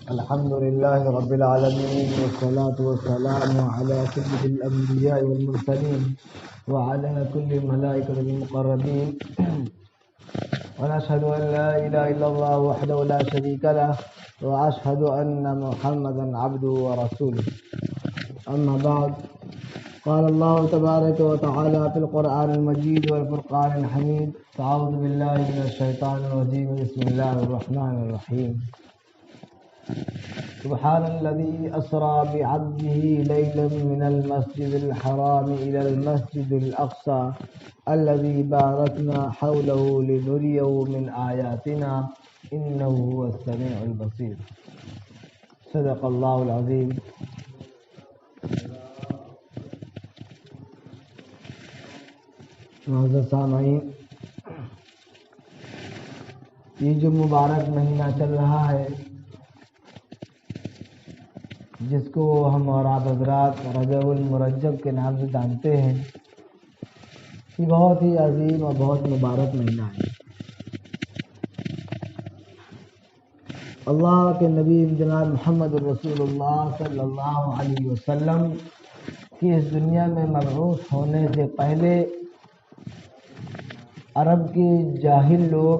الحمد لله رب العالمين والصلاة والسلام على سيد الأنبياء والمرسلين وعلى كل الملائكة المقربين ونشهد أن لا إله إلا الله وحده لا شريك له وأشهد أن محمدا عبده ورسوله. أما بعد، قال الله تبارك وتعالى في القرآن المجيد والفرقان الحميد: أعوذ بالله من الشيطان الرجيم، بسم الله الرحمن الرحيم. سبحان الذي أسرى بعبده ليلا من المسجد الحرام إلى المسجد الأقصى الذي باركنا حوله لنريه من آياتنا إنه هو السميع البصير. صدق الله العظيم. معزز سامعین، یہ جو مبارک مہینہ چل رہا ہے، جس کو ہم اور آپ حضرات رجب المرجب کے نام سے جانتے ہیں، یہ بہت ہی عظیم اور بہت مبارک مہینہ ہے۔ اللہ کے نبی جناب محمد رسول اللہ صلی اللہ علیہ وسلم کی اس دنیا میں مبعوث ہونے سے پہلے عرب کے جاہل لوگ،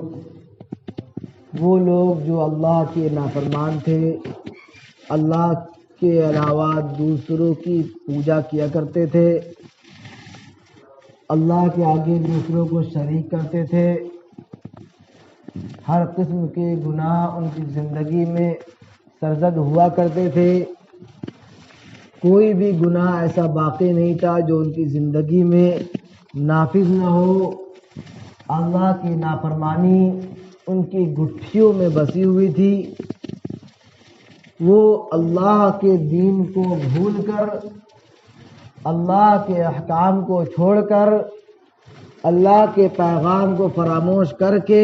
وہ لوگ جو اللہ کے نافرمان تھے، اللہ کے علاوہ دوسروں کی پوجا کیا کرتے تھے، اللہ کے آگے دوسروں کو شریک کرتے تھے، ہر قسم کے گناہ ان کی زندگی میں سرزد ہوا کرتے تھے۔ کوئی بھی گناہ ایسا باقی نہیں تھا جو ان کی زندگی میں نافذ نہ ہو۔ اللہ کی نافرمانی ان کی گٹھیوں میں بسی ہوئی تھی۔ وہ اللہ کے دین کو بھول کر، اللہ کے احکام کو چھوڑ کر، اللہ کے پیغام کو فراموش کر کے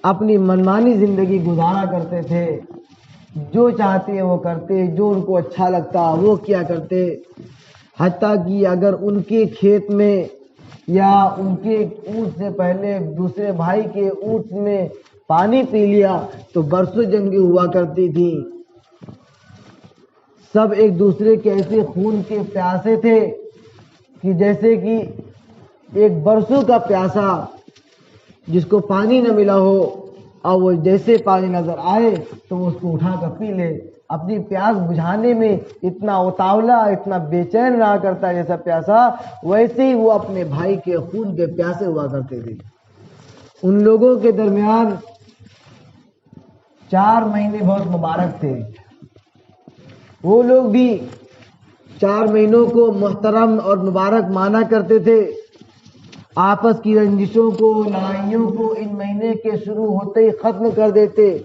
اپنی منمانی زندگی گزارا کرتے تھے۔ جو چاہتے وہ کرتے، جو ان کو اچھا لگتا وہ کیا کرتے، حتیٰ کہ اگر ان کے کھیت میں یا ان کے اونٹ سے پہلے دوسرے بھائی کے اونٹ میں پانی پی لیا تو برسوں جنگیں ہوا کرتی تھی۔ سب ایک دوسرے کے ایسے خون کے پیاسے تھے کہ جیسے کہ ایک برسوں کا پیاسا جس کو پانی نہ ملا ہو، اور وہ جیسے پانی نظر آئے تو وہ اس کو اٹھا کر پی لے۔ اپنی پیاس بجھانے میں اتنا اتاولا، اتنا بے چین رہا کرتا ہے جیسا پیاسا، ویسے ہی وہ اپنے بھائی کے خون کے پیاسے ہوا کرتے تھے۔ ان لوگوں کے درمیان 4 مہینے بہت مبارک تھے۔ وہ لوگ بھی 4 مہینوں کو محترم اور مبارک مانا کرتے تھے۔ آپس کی رنجشوں کو، لڑائیوں کو ان مہینے کے شروع ہوتے ہی ختم کر دیتے۔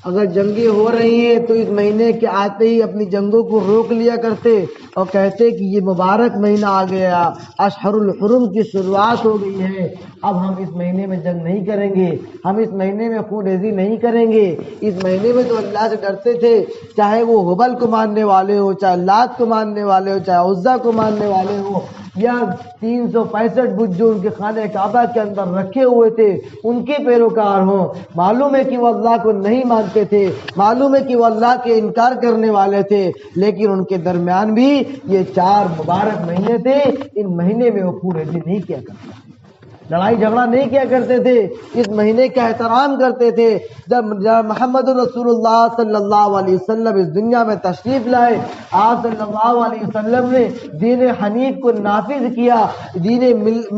اگر جنگیں ہو رہی ہیں تو اس مہینے کے آتے ہی اپنی جنگوں کو روک لیا کرتے اور کہتے کہ یہ مبارک مہینہ آ گیا، اشہر الحرم کی شروعات ہو گئی ہے، اب ہم اس مہینے میں جنگ نہیں کریں گے، ہم اس مہینے میں خون ریزی نہیں کریں گے۔ اس مہینے میں تو اللہ سے ڈرتے تھے، چاہے وہ ہبل کو ماننے والے ہو، چاہے لات کو ماننے والے ہو، چاہے عزا کو ماننے والے ہو، یا 365 بت جو ان کے خانہ کعبہ کے اندر رکھے ہوئے تھے ان کے پیروکار ہوں۔ معلوم ہے کہ وہ اللہ کو نہیں مانتے تھے، معلوم ہے کہ وہ اللہ کے انکار کرنے والے تھے، لیکن ان کے درمیان بھی یہ 4 مبارک مہینے تھے۔ ان مہینے میں وہ خون ریزی نہیں کیا کرتے، لڑائی جھگڑا نہیں کیا کرتے تھے، اس مہینے کا احترام کرتے تھے۔ جب محمد رسول اللہ صلی اللہ علیہ وسلم اس دنیا میں تشریف لائے، آپ صلی اللہ علیہ وسلم نے دین حنیف کو نافذ کیا، دین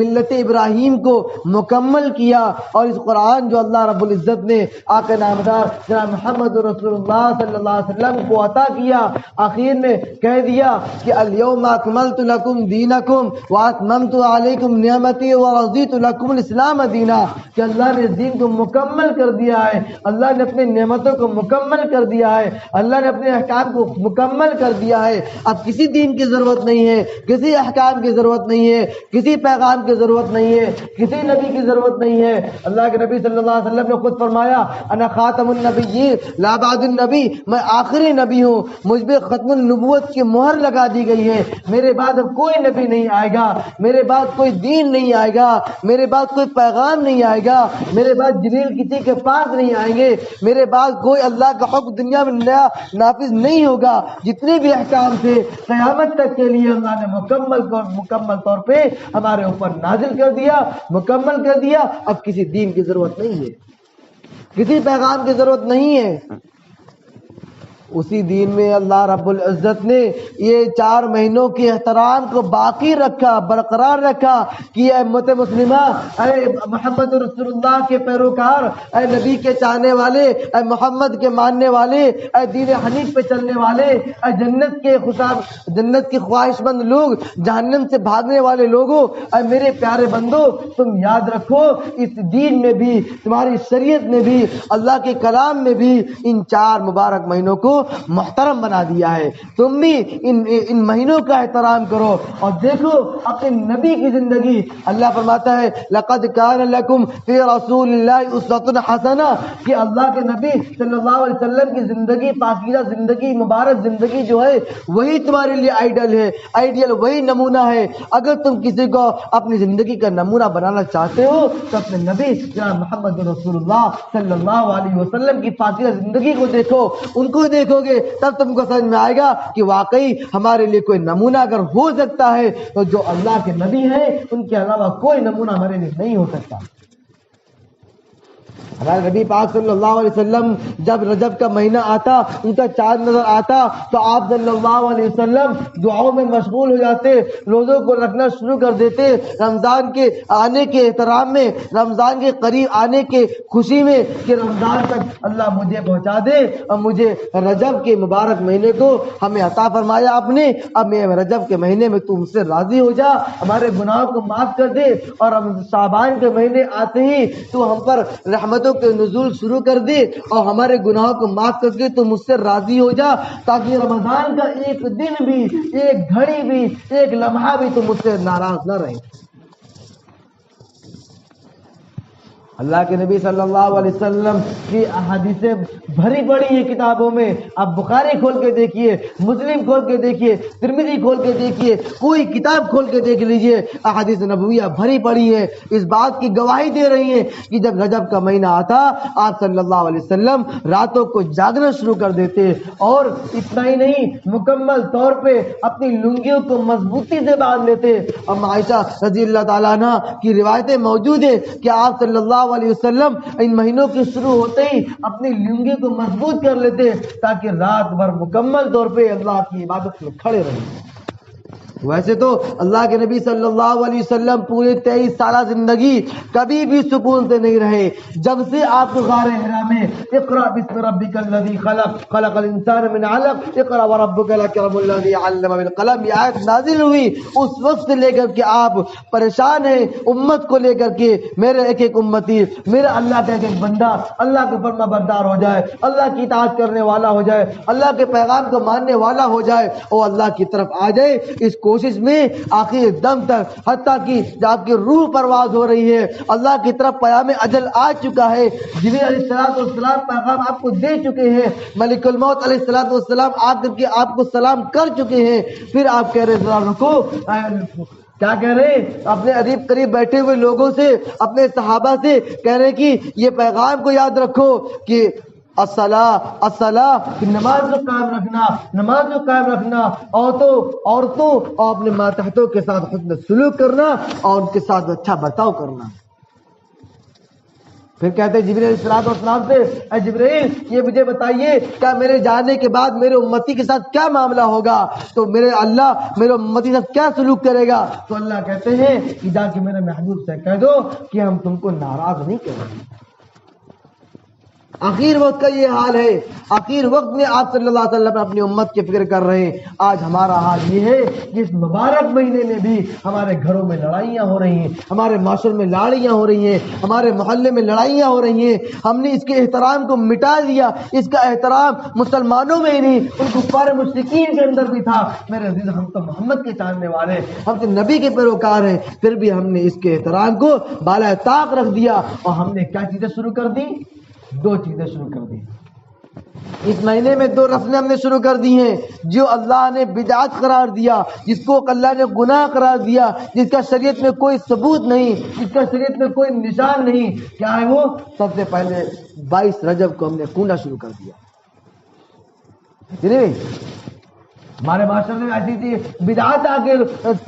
ملت ابراہیم کو مکمل کیا، اور اس قرآن جو اللہ رب العزت نے آقا نامدار جناب محمد رسول اللہ صلی اللہ علیہ وسلم کو عطا کیا، آخر میں کہہ دیا کہ الیوم اکملت لکم دینکم واتممت علیکم نعمتی ورضیت لکم الاسلام دینا، کہ اللہ نے دین کو مکمل کر دیا ہے، اللہ نے اپنی نعمتوں کو مکمل کر دیا ہے، اللہ نے اپنے احکام کو مکمل کر دیا ہے۔ اب کسی دین کی ضرورت نہیں ہے، کسی احکام کی ضرورت نہیں ہے، کسی پیغام کی ضرورت نہیں ہے، کسی نبی کی ضرورت نہیں ہے۔ اللہ کے نبی صلی اللہ علیہ وسلم نے خود فرمایا انا خاتم النبیین لا بعد النبی، میں آخری نبی ہوں، مجھ پہ ختم النبوت کی مہر لگا دی گئی ہے، میرے بعد اب کوئی نبی نہیں آئے گا، میرے بعد کوئی دین نہیں آئے گا، میرے بعد کوئی پیغام نہیں آئے گا، میرے بعد جبریل کسی کے پاس نہیں آئیں گے، میرے بعد کوئی اللہ کا حکم دنیا میں نیا نافذ نہیں ہوگا۔ جتنے بھی احکام تھے قیامت تک کے لیے اللہ نے مکمل طور پہ ہمارے اوپر نازل کر دیا، مکمل کر دیا۔ اب کسی دین کی ضرورت نہیں ہے، کسی پیغام کی ضرورت نہیں ہے۔ اسی دین میں اللہ رب العزت نے یہ 4 مہینوں کے احترام کو باقی رکھا، برقرار رکھا کہ اے امت مسلمہ، اے محمد رسول اللہ کے پیروکار، اے نبی کے چاہنے والے، اے محمد کے ماننے والے، اے دین حنیف پہ چلنے والے، اے جنت کی خواہش مند لوگ، جہنم سے بھاگنے والے لوگوں، اے میرے پیارے بندو، تم یاد رکھو اس دین میں بھی، تمہاری شریعت میں بھی، اللہ کے کلام میں بھی ان 4 مبارک مہینوں کو محترم بنا دیا ہے۔ تم بھی ان مہینوں کا احترام کرو اور دیکھو اپنے نبی کی زندگی۔ اللہ فرماتا ہے لقد کان لکم فی رسول اللہ اسوۃ حسنہ، کہ اللہ کے نبی صلی اللہ علیہ وسلم کی زندگی، پاکیزہ زندگی، مبارک زندگی جو ہے وہی تمہارے لیے آئیڈیل وہی نمونہ ہے۔ اگر تم کسی کو اپنی زندگی کا نمونہ بنانا چاہتے ہو تو اپنے نبی جناب محمد رسول اللہ صلی اللہ علیہ وسلم کی پاکیزہ زندگی کو دیکھو، ان کو دیکھو گے تب تم کو سمجھ میں آئے گا کہ واقعی ہمارے لیے کوئی نمونہ اگر ہو سکتا ہے تو جو اللہ کے نبی ہیں ان کے علاوہ کوئی نمونہ ہمارے لیے نہیں ہو سکتا۔ ہمارے نبی پاک صلی اللہ علیہ وسلم جب رجب کا مہینہ آتا، ان کا چاند نظر آتا تو آپ صلی اللہ علیہ وسلم دعاؤں میں مشغول ہو جاتے، روزوں کو رکھنا شروع کر دیتے، رمضان کے آنے کے احترام میں، رمضان کے قریب آنے کے خوشی میں کہ رمضان تک اللہ مجھے پہنچا دے اور مجھے رجب کے مبارک مہینے کو ہمیں عطا فرمایا آپ نے، اب میں رجب کے مہینے میں تو مجھ سے راضی ہو جا، ہمارے گناہوں کو معاف کر دے، اور شعبان کے مہینے آتے ہی تو ہم پر رحمتوں کے نزول شروع کر دے اور ہمارے گناہوں کو معاف کر کے تو مجھ سے راضی ہو جا، تاکہ رمضان کا ایک دن بھی، ایک گھڑی بھی، ایک لمحہ بھی تو مجھ سے ناراض نہ رہے۔ اللہ کے نبی صلی اللہ علیہ وسلم کی احادیثیں بھری پڑی ہیں کتابوں میں، آپ بخاری کھول کے دیکھیے، مسلم کھول کے دیکھیے، ترمذی کھول کے دیکھیے، کوئی کتاب کھول کے دیکھ لیجئے، احادیث نبویہ بھری پڑی ہیں، اس بات کی گواہی دے رہی ہیں کہ جب رجب کا مہینہ آتا آپ صلی اللہ علیہ وسلم راتوں کو جاگنا شروع کر دیتے، اور اتنا ہی نہیں مکمل طور پہ اپنی لنگیوں کو مضبوطی سے باندھ لیتے۔ ام عائشہ رضی اللہ تعالیٰ عنہ کی روایتیں موجود ہیں کہ آپ صلی اللہ علیہ وسلم ان مہینوں کے شروع ہوتے ہی اپنی لنگی کو مضبوط کر لیتے تاکہ رات بھر مکمل طور پہ اللہ کی عبادت میں کھڑے رہیں۔ ویسے تو اللہ کے نبی صلی اللہ علیہ وسلم پورے 23 سالہ زندگی کبھی بھی سکون سے نہیں رہے، جب سے آپ کو غار حرا میں اقرأ بسم ربک الذی خلق خلق الانسان من علق اقرأ وربک الاکرم الذی علم بالقلم یہ آیت نازل ہوئی، اس وقت سے لے کر کے آپ پریشان ہیں امت کو لے کر کے، میرے ایک ایک امتی، میرا اللہ کا ایک ایک بندہ اللہ کے فرما بردار ہو جائے، اللہ کی اطاعت کرنے والا ہو جائے، اللہ کے پیغام کو ماننے والا ہو جائے اور اللہ کی طرف آ جائے، اس کوشش میں آخر دم تک، حتیٰ کہ آپ کی روح پرواز ہو رہی ہے، اللہ کی طرف پیام اجل آ چکا ہے، جبریل علیہ السلام پیغام آپ کو دے چکے ہیں، ملک الموت علیہ السلام آ کر کے آپ کو سلام کر چکے ہیں، پھر آپ کہہ رہے ذرا رکو، کیا کہہ رہے ہیں؟ اپنے قریب قریب بیٹھے ہوئے لوگوں سے، اپنے صحابہ سے کہہ رہے کہ یہ پیغام کو یاد رکھو کہ الصلاۃ کہ نماز کو قائم رکھنا، نماز کو قائم رکھنا، عورتوں اور اپنے ماتحتوں کے ساتھ حسن سلوک کرنا اور ان کے ساتھ اچھا برتاؤ کرنا۔ پھر کہتے ہیں جبریل علیہ السلام سے، اے جبریل یہ مجھے بتائیے کیا میرے جانے کے بعد میرے امتی کے ساتھ کیا معاملہ ہوگا، تو میرے اللہ میرے امتی کے ساتھ کیا سلوک کرے گا؟ تو اللہ کہتے ہیں کہ جا کے میرے محبوب سے کہہ دو کہ ہم تم کو ناراض نہیں کریں گے۔ آخر وقت کا یہ حال ہے، آخر وقت میں آپ صلی اللہ علیہ وسلم اپنی امت کی فکر کر رہے ہیں۔ آج ہمارا حال یہ ہے کہ اس مبارک مہینے میں بھی ہمارے گھروں میں لڑائیاں ہو رہی ہیں، ہمارے معاشرے میں لڑائیاں ہو رہی ہیں، ہمارے محلے میں لڑائیاں ہو رہی ہیں، ہم نے اس کے احترام کو مٹا دیا، اس کا احترام مسلمانوں میں ہی نہیں ان کفار مشرکین کے اندر بھی تھا۔ میرے عزیز ہم تو محمد کے چاہنے والے، ہم تو نبی کے پیروکار ہیں، پھر بھی ہم نے اس کے احترام کو بالائے طاق رکھ دیا اور ہم نے کیا چیزیں شروع کر دی؟ 2 چیزیں شروع کر دی۔ اس مہینے میں 2 رسمیں ہم نے شروع کر دی ہیں جو اللہ نے بدعت قرار دیا، جس کو اللہ نے گناہ قرار دیا، جس کا شریعت میں کوئی ثبوت نہیں، جس کا شریعت میں کوئی نشان نہیں. کیا ہے وہ؟ سب سے پہلے 22 رجب کو ہم نے کنڈا شروع کر دیا. ہمارے معاشرے میں ایسی تھی بدعات آ کے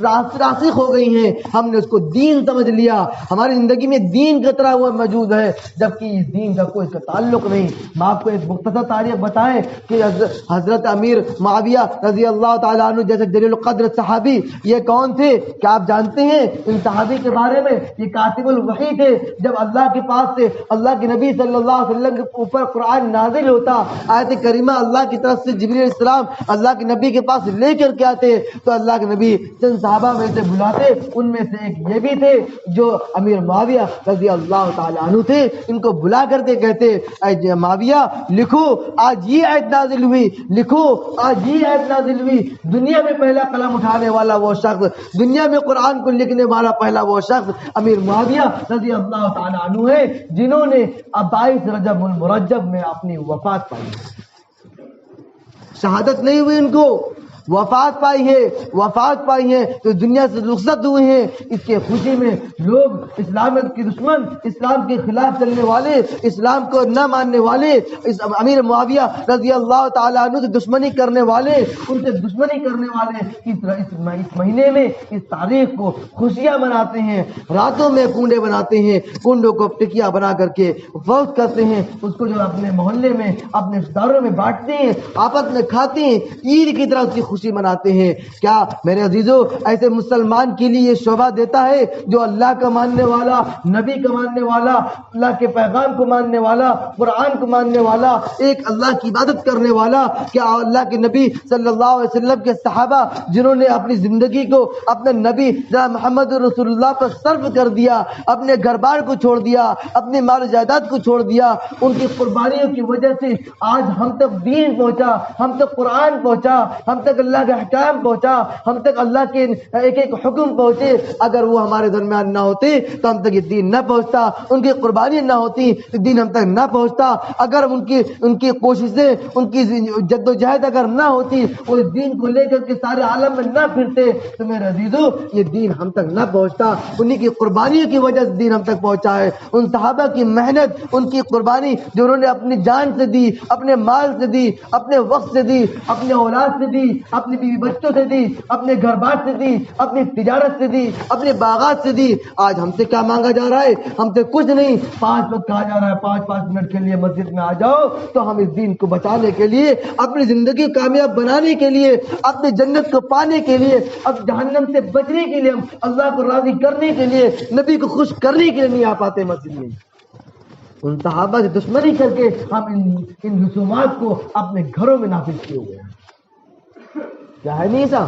راسخ ہو گئی ہیں، ہم نے اس کو دین سمجھ لیا، ہماری زندگی میں دین کا طرح ہوا موجود ہے، جبکہ اس دین کا کوئی اس کا تعلق نہیں. میں آپ کو ایک مختصر تاریخ بتائیں کہ حضرت امیر معاویہ رضی اللہ تعالیٰ عنہ جیسے جلیل القدر صحابی یہ کون تھے؟ کیا آپ جانتے ہیں ان صحابی کے بارے میں؟ یہ کاتب الوحی تھے. جب اللہ کے پاس سے اللہ کے نبی صلی اللہ علیہ وسلم کے اوپر قرآن نازل ہوتا، آیت کریمہ اللہ کی طرف سے جبریل علیہ السلام اللہ کے نبی کے پاس لے کر کے آتے تو اللہ کے نبی چند صحابہ میں سے بلاتے، ان میں سے ایک یہ بھی تھے جو امیر معاویہ رضی اللہ تعالیٰ عنہ تھے. ان کو بلا کر کے کہتے اے معاویہ لکھو آج یہ آیت نازل ہوئی، لکھو آج یہ آیت نازل ہوئی. دنیا میں پہلا قلم اٹھانے والا وہ شخص، دنیا میں قرآن کو لکھنے والا پہلا وہ شخص امیر معاویہ رضی اللہ تعالیٰ عنہ ہے، جنہوں نے 22 رجب المرجب میں اپنی وفات پائی. شہادت نہیں ہوئی، ان کو وفات پائی ہے، وفات پائی ہے تو دنیا سے رخصت ہوئے ہیں. اس کے خوشی میں لوگ اسلام کے دشمن، اسلام کے خلاف چلنے والے، اسلام کو نہ ماننے والے، اس امیر معاویہ رضی اللہ تعالیٰ عنہ سے دشمنی کرنے والے، ان سے دشمنی کرنے والے اس مہینے میں اس تاریخ کو خوشیاں مناتے ہیں، راتوں میں کنڈے بناتے ہیں، کنڈوں کو ٹکیا بنا کر کے فوت کرتے ہیں، اس کو جو اپنے محلے میں اپنے رشتہ داروں میں بانٹتے ہیں، آپس میں کھاتے ہیں، عید کی طرح اس کی خوشی مناتے ہیں. کیا میرے عزیزو ایسے مسلمان کے لیے یہ شوبہ دیتا ہے جو اللہ کا ماننے والا، نبی کا ماننے والا، اللہ کے پیغام کو ماننے والا، قرآن کو ماننے والا، ایک اللہ کی عبادت کرنے والا؟ کیا اللہ کے نبی صلی اللہ علیہ وسلم کے صحابہ جنہوں نے اپنی زندگی کو اپنے نبی جناب محمد رسول اللہ پر صرف کر دیا، اپنے گھر بار کو چھوڑ دیا، اپنے مال و جائیداد کو چھوڑ دیا، ان کی قربانیوں کی وجہ سے آج ہم تک دین پہنچا، ہم تک قرآن پہنچا، ہم تک اللہ کے احکام پہنچا، ہم تک اللہ کے ایک ایک حکم پہنچے. اگر وہ ہمارے درمیان نہ ہوتے تو ہم تک یہ دین نہ پہنچتا، ان کی قربانی نہ ہوتی تو دین ہم تک نہ پہنچتا. اگر ان کی کوششیں، ان کی جد و جہد اگر نہ ہوتی، وہ اس دین کو لے کر کے سارے عالم میں نہ پھرتے تو میرے عزیزو یہ دین ہم تک نہ پہنچتا. انہی کی قربانیوں کی وجہ سے دین ہم تک پہنچا ہے. ان صحابہ کی محنت، ان کی قربانی جو انہوں نے اپنی جان سے دی، اپنے مال سے دی، اپنے وقت سے دی، اپنے اولاد سے دی، اپنے بیوی بچوں سے دی، اپنے گھر بار سے دی، اپنی تجارت سے دی، اپنے باغات سے دی. آج ہم سے کیا مانگا جا رہا ہے؟ ہم سے کچھ نہیں. 5 وقت کہا جا رہا ہے 5 منٹ کے لیے مسجد میں آ جاؤ تو ہم اس دین کو بچانے کے لیے، اپنی زندگی کامیاب بنانے کے لیے، اپنی جنت کو پانے کے لیے، اب جہنم سے بچنے کے لیے، ہم اللہ کو راضی کرنے کے لیے، نبی کو خوش کرنے کے لیے نہیں آ پاتے مسجد میں. ان صحابہ سے دشمنی کر کے ہم ان رسومات کو اپنے گھروں میں نافذ کیے ہوئے ہیں. کیا ہے نہیں ایسا؟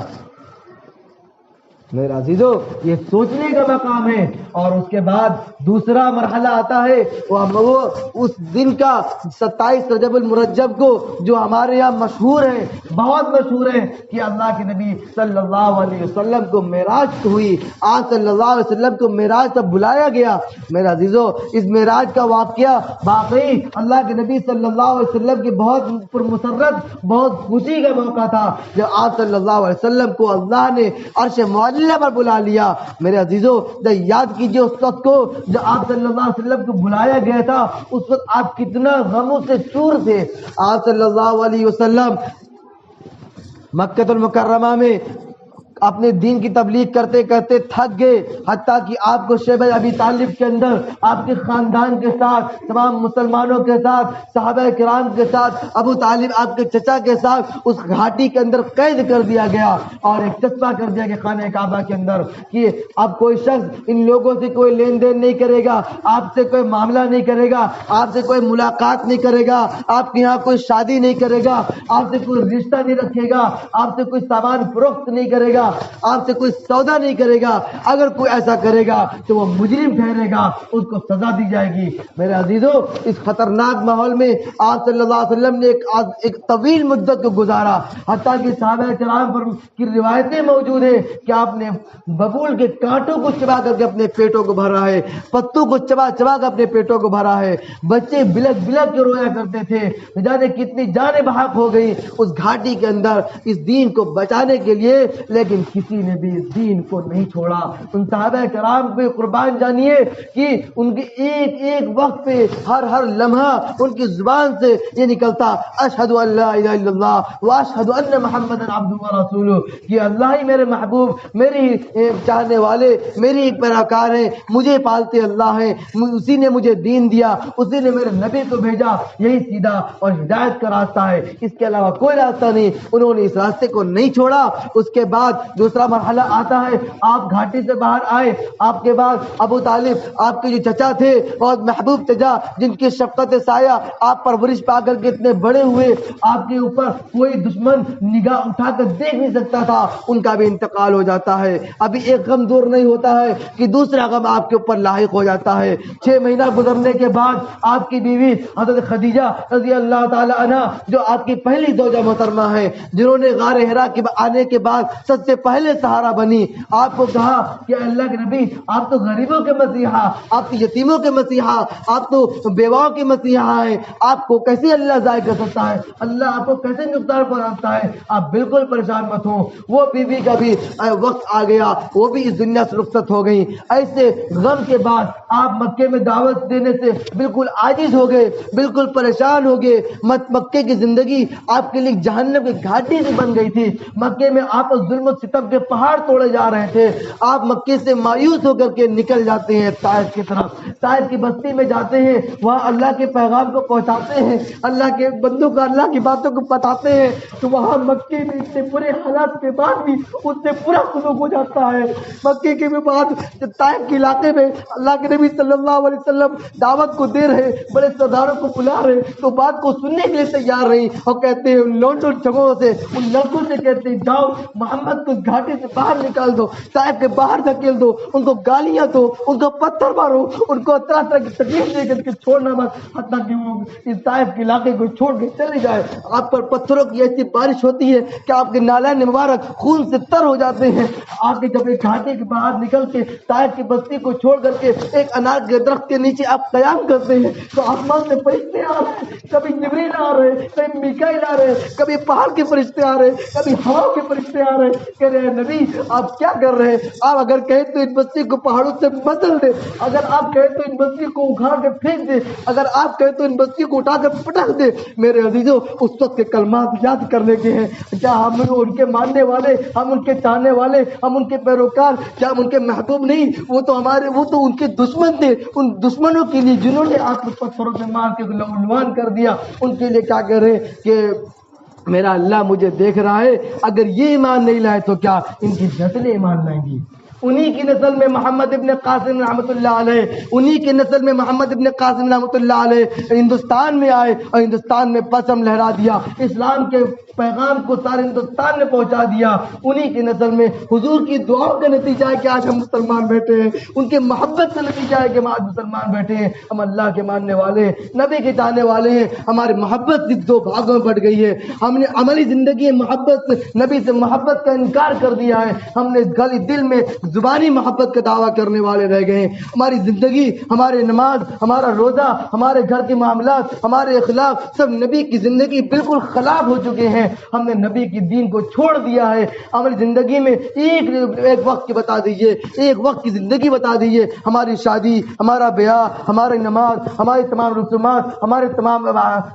میرا عزیزو یہ سوچنے کا مقام ہے. اور اس کے بعد دوسرا مرحلہ آتا ہے وہ اس دن کا 27 رجب المرجب کو جو ہمارے یہاں مشہور ہے، بہت مشہور ہے کہ اللہ کے نبی صلی اللہ علیہ وسلم کو معراج ہوئی. آج صلی اللہ علیہ وسلم کو معراج تب بلایا گیا. میرا عزیزو اس معراج کا واقعہ واقعی اللہ کے نبی صلی اللہ علیہ وسلم کی بہت پرمسرت، بہت خوشی کا موقع تھا جب آپ صلی اللہ علیہ وسلم کو اللہ نے عرش معلیٰ پر بلا لیا. میرے عزیزو یاد کیجئے اس وقت کو جب آپ صلی اللہ علیہ وسلم کو بلایا گیا تھا، اس وقت آپ کتنا غموں سے چور تھے. آپ صلی اللہ علیہ وسلم مکہ المکرمہ میں اپنے دین کی تبلیغ کرتے کرتے تھک گئے، حتیٰ کہ آپ کو شیبہ ابی طالب کے اندر آپ کے خاندان کے ساتھ، تمام مسلمانوں کے ساتھ، صحابہ کرام کے ساتھ، ابو طالب آپ کے چچا کے ساتھ اس گھاٹی کے اندر قید کر دیا گیا اور ایک چسپا کر دیا گیا خانہ کعبہ کے اندر کہ اب کوئی شخص ان لوگوں سے کوئی لین دین نہیں کرے گا، آپ سے کوئی معاملہ نہیں کرے گا، آپ سے کوئی ملاقات نہیں کرے گا، آپ کے یہاں کوئی شادی نہیں کرے گا، آپ سے کوئی رشتہ نہیں رکھے گا، آپ سے کوئی سامان فروخت نہیں کرے گا، آپ سے کوئی سودا نہیں کرے گا. اگر کوئی ایسا کرے گا تو وہ مجرم ٹھہرے گا, اس کو سزا دی جائے گی. میرے عزیزوں, اس خطرناک ماحول میں آپ صلی اللہ علیہ وسلم نے ایک طویل مدت کو گزارا. حتیٰ کہ صحابہ کرام پر کی روایتیں موجود ہیں کہ آپ نے ببول کے کانٹوں کو چبا کر کے اپنے پیٹوں کو بھرا ہے, پتوں کو چبا چبا کر اپنے پیٹوں کو بھرا ہے. بچے بلک بلک کے رویا کرتے تھے. جانے کتنی جانیں بحق ہو گئی اس گھاٹی کے اندر اس دین کو بچانے کے لیے, لیکن کسی نے بھی اس دین کو نہیں چھوڑا. ان صحابہ کرام پہ قربان جانیے کہ ان کی ایک ایک وقت پہ ہر لمحہ ان کی زبان سے یہ نکلتا اشہد ان لا الہ الا اللہ واشہد ان محمد عبدہ ورسولہ, کہ اللہ ہی میرے محبوب, میری چاہنے والے, میری پیروکار ہیں, مجھے پالتے اللہ ہیں, اسی نے مجھے دین دیا, اسی نے میرے نبی کو بھیجا. یہی سیدھا اور ہدایت کا راستہ ہے, اس کے علاوہ کوئی راستہ نہیں. انہوں نے اس راستے کو نہیں چھوڑا. اس کے بعد دوسرا مرحلہ آتا ہے, آپ گھاٹی سے باہر آئے. آپ کے بعد ابو طالب, آپ کے جو چچا تھے اور محبوب تجا, جن کی شفقت سایہ آپ پرورش پا کر کے اتنے بڑے ہوئے, آپ کے اوپر کوئی دشمن نگاہ اٹھا کر دیکھ نہیں سکتا تھا, ان کا بھی انتقال ہو جاتا ہے. ابھی ایک غم دور نہیں ہوتا ہے کہ دوسرا غم آپ کے اوپر لاحق ہو جاتا ہے. 6 مہینہ گزرنے کے بعد آپ کی بیوی حضرت خدیجہ رضی اللہ تعالی عنہ, جو آپ کی پہلی زوجہ محترمہ ہے, جنہوں نے غار حرا کے آنے کے بعد سب سے پہلے سہارا بنی, آپ کو کہا کہ اللہ کے نبی, آپ تو غریبوں کے مسیحا, آپ تو یتیموں کے مسیحا, آپ تو بیواؤں کے مسیحا ہیں, آپ کو کیسے اللہ ضائع کر سکتا ہے, اللہ آپ کو کیسے نقصان پہنچاتا ہے. آپ بالکل پریشان مت ہوں. وہ بیوی کا بھی وقت آ گیا, وہ بھی اس دنیا سے رخصت ہو گئی. ایسے غم کے بعد آپ مکے میں دعوت دینے سے بالکل عاجز ہو گئے, بالکل پریشان ہو گئے. مکے کی زندگی آپ کے لیے جہنم کی گھاٹی سے بن گئی تھی. مکے میں آپ ظلم و ستم کے پہاڑ توڑے جا رہے تھے. آپ مکے سے مایوس ہو کر کے نکل جاتے ہیں طائف کی طرف, طائف کی بستی میں جاتے ہیں, وہاں اللہ کے پیغام کو پہنچاتے ہیں, اللہ کے بندوں کو اللہ کی باتوں کو بتاتے ہیں. تو وہاں مکے میں اتنے برے حالات کے بعد بھی اس سے پورا سلوک ہو جاتا ہے. مکے کے بعد طائف کے علاقے میں اللہ کے نبی صلی اللہ علیہ وسلم دعوت کو دے رہے, بڑے سرداروں کو بلا رہے, تو بات کو سننے کے لیے تیار نہیں, اور کہتے ہیں ان لونڈوں جگہوں سے, ان لڑکوں سے کہتے ہیں جاؤ محمد کو گھاٹی سے باہر نکال دو, طائف کے باہر دھکیل دو, ان کو گالیاں دو, ان کو پتھر مارو, ان کو طرح طرح کی تکلیف دے کر کے چھوڑنا مت, حتیٰ کہ وہ اس طائف کے علاقے کو چھوڑ کے چلے جائے. آپ پر پتھروں کی ایسی بارش ہوتی ہے کہ آپ کے نالین مبارک خون سے تر ہو جاتے ہیں. آپ کے جب ایک گھاٹی کے باہر نکل کے طائف کی بستی کو چھوڑ کر کے ایک انار کے درخت کے نیچے آپ قیام کرتے ہیں, تو آسمان سے فرشتے آ رہے ہیں, کبھی جبریل آ رہے, کبھی میکائیل آ رہے, کبھی پہاڑ کے فرشتے آ رہے, کبھی ہوا کے فرشتے آ رہے, کہہ رہے ہیں نبی آپ کیا کر رہے ہیں, آپ اگر کہیں تو اس بستی کو پہاڑوں سے بدل دے, اگر آپ کہیں تو ان بستی کو اکھاڑ کے پھینک دے, اگر آپ کہیں تو ان بستی کو اٹھا کر پٹک دے. میرے عزیزوں, اس وقت کے کلمات یاد کرنے کے ہیں. کیا ہم ان کے ماننے والے, ہم ان کے چاہنے والے, ہم ان کے پیروکار, کیا ہم ان کے محبوب نہیں؟ وہ تو ہمارے, وہ تو ان کے دشمن تھے. ان دشمنوں کے لیے جنہوں نے آپ کو پتھروں سے مار کے عنوان کر دیا, ان کے لیے کیا کہہ رہے کہ میرا اللہ مجھے دیکھ رہا ہے, اگر یہ ایمان نہیں لائے تو کیا ان کی نسلیں ایمان لائیں گی. انہی کی نسل میں محمد ابن قاسم رحمۃ اللہ علیہ, انہی کی نسل میں محمد ابن قاسم رحمۃ اللہ علیہ ہندوستان میں آئے اور ہندوستان میں پرچم لہرا دیا, اسلام کے پیغام کو سارے ہندوستان نے پہنچا دیا. انہی کی نسل میں حضور کی دعاؤں کا نتیجہ ہے کہ آج ہم مسلمان بیٹھے ہیں, ان کے محبت کا نتیجہ ہے کہ ہم آج مسلمان بیٹھے ہیں. ہم اللہ کے ماننے والے ہیں, نبی کے چاہنے والے ہیں. ہماری محبت صرف 2 بھاگوں میں بٹ گئی ہے. ہم نے عملی زندگی محبت, نبی سے محبت کا انکار کر دیا ہے. ہم نے دل میں زبانی محبت کا دعویٰ کرنے والے رہ گئے ہیں. ہماری زندگی, ہمارے نماز, ہمارا روزہ, ہمارے گھر کے معاملات, ہمارے اخلاق سب نبی کی زندگی بالکل خلاف ہو چکے ہیں. ہم نے نبی کی دین کو چھوڑ دیا ہے. ہماری زندگی میں ایک وقت کی بتا دیجئے, ایک وقت کی زندگی بتا دیجئے, ہماری شادی, ہمارا بیاہ, ہماری نماز, ہماری تمام رسومات, ہمارے تمام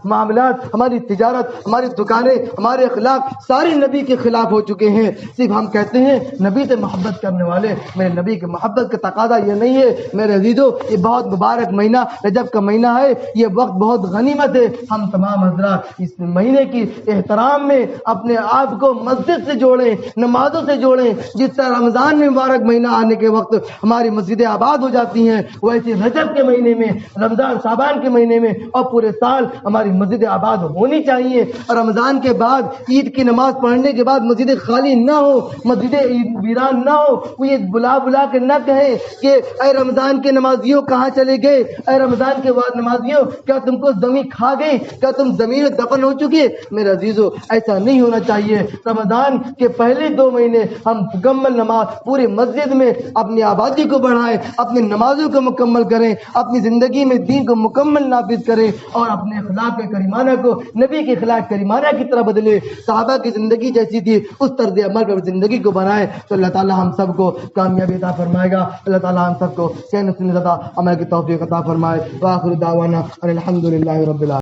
معاملات, ہماری تجارت, ہماری دکانیں, ہمارے اخلاق سارے نبی کے خلاف ہو چکے ہیں. صرف ہم کہتے ہیں نبی سے محبت کرنے والے والے میرے نبی کی محبت کا تقاضا یہ نہیں ہے میرے عزیزو، یہ بہت مبارک مہینہ رجب کا مہینہ ہے، یہ وقت بہت غنیمت ہے. ہم تمام حضرات اس مہینے کی احترام میں اپنے آپ کو مسجد سے جوڑیں، نمازوں سے جوڑیں. جس طرح رمضان میں مبارک مہینہ آنے کے وقت ہماری مسجدیں آباد ہو جاتی ہیں، ویسے رجب کے مہینے میں، رمضان شعبان کے مہینے میں اور پورے سال ہماری مسجدیں آباد ہونی چاہیے. اور رمضان کے بعد عید کی نماز پڑھنے کے بعد مسجدیں خالی نہ ہو، مسجدیں ویران نہ ہو. وہ یہ بلا بلا کے نہ کہیں کہ اے رمضان کے نمازیوں کہاں چلے گئے، اے رمضان کے بعد نمازیوں کیا تم کو زمین کھا گئی، کیا تم زمین میں دفن ہو چکے. میرے عزیزو ایسا نہیں ہونا چاہیے. رمضان کے پہلے 2 مہینے ہم مکمل نماز پوری مسجد میں اپنی آبادی کو بڑھائیں، اپنی نمازوں کو مکمل کریں، اپنی زندگی میں دین کو مکمل نافذ کریں اور اپنے اخلاق کریمانہ کو نبی کے اخلاق کریمانہ کی طرح بدلے. صحابہ کی زندگی جیسی تھی اس طرز عمل پر زندگی کو بنائیں تو اللہ تعالی ہم سب کو کامیابی عطا فرمائے گا. اللہ تعالی ہم سب کو کہنے سننے عمل کی توفیق عطا فرمائے. وآخر دعوانا ان الحمد للہ رب العالمین.